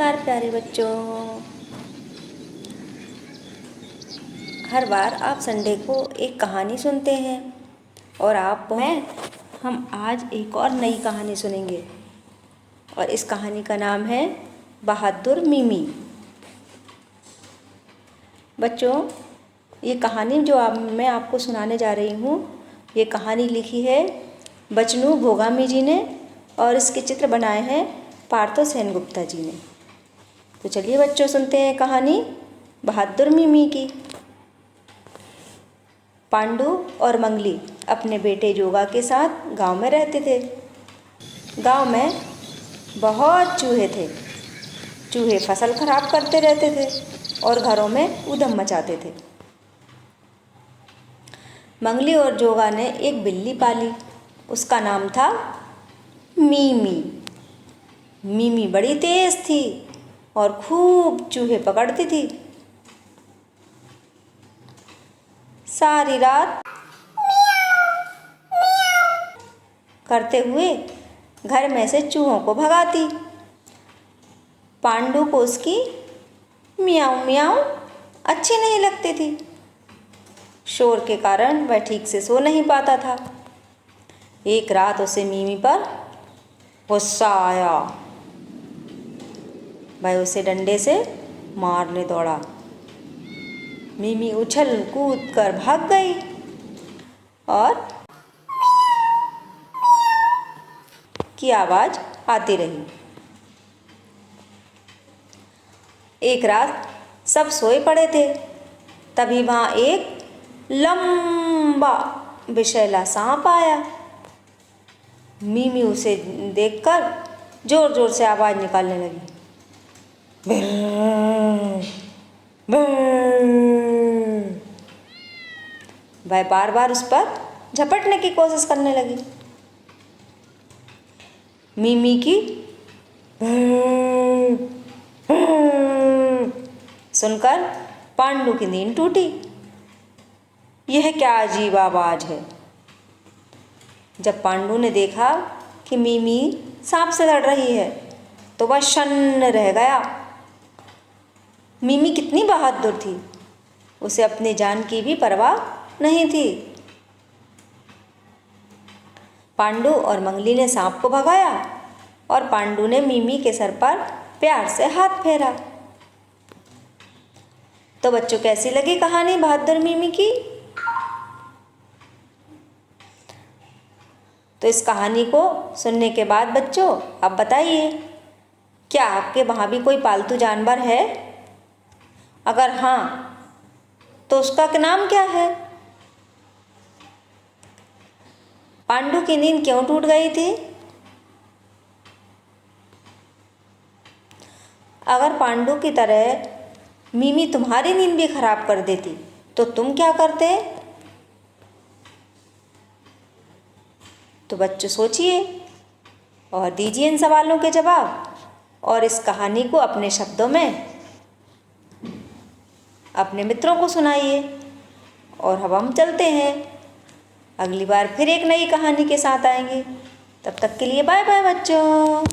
नमस्कार प्यारे बच्चों। हर बार आप संडे को एक कहानी सुनते हैं और हम आज एक और नई कहानी सुनेंगे और इस कहानी का नाम है बहादुर मिमी। बच्चों, ये कहानी जो मैं आपको सुनाने जा रही हूँ, ये कहानी लिखी है बचनू भोगामी जी ने और इसके चित्र बनाए हैं पार्थो सेनगुप्ता जी ने। तो चलिए बच्चों, सुनते हैं कहानी बहादुर मिमी की। पांडु और मंगली अपने बेटे जोगा के साथ गांव में रहते थे। गांव में बहुत चूहे थे। चूहे फसल खराब करते रहते थे और घरों में ऊधम मचाते थे। मंगली और जोगा ने एक बिल्ली पाली। उसका नाम था मिमी। मिमी बड़ी तेज थी और खूब चूहे पकड़ती थी। सारी रात करते हुए घर में से चूहों को भगाती। पांडु को उसकी मियाऊं मियाऊं अच्छी नहीं लगती थी। शोर के कारण वह ठीक से सो नहीं पाता था। एक रात उसे मिमी पर गुस्सा आया। वह उसे डंडे से मारने दौड़ा। मिमी उछल कूद कर भाग गई और की आवाज आती रही। एक रात सब सोए पड़े थे, तभी वहां एक लंबा विषैला सांप आया। मिमी उसे देखकर जोर जोर से आवाज निकालने लगी। भर्र, भर्र। वह बार बार उस पर झपटने की कोशिश करने लगी। मिमी की भर्र, भर्र सुनकर पांडु की नींद टूटी। यह क्या अजीब आवाज है। जब पांडु ने देखा कि मिमी सांप से लड़ रही है तो वह शन्न रह गया। मिमी कितनी बहादुर थी, उसे अपनी जान की भी परवाह नहीं थी। पांडु और मंगली ने सांप को भगाया और पांडु ने मिमी के सर पर प्यार से हाथ फेरा। तो बच्चों, कैसी लगी कहानी बहादुर मिमी की? तो इस कहानी को सुनने के बाद बच्चों, अब बताइए, क्या आपके वहाँ भी कोई पालतू जानवर है? अगर हाँ, तो उसका नाम क्या है? पांडु की नींद क्यों टूट गई थी? अगर पांडु की तरह मिमी तुम्हारी नींद भी खराब कर देती तो तुम क्या करते? तो बच्चों, सोचिए और दीजिए इन सवालों के जवाब और इस कहानी को अपने शब्दों में अपने मित्रों को सुनाइए। और अब हम चलते हैं, अगली बार फिर एक नई कहानी के साथ आएंगे। तब तक के लिए बाय बाय बच्चों।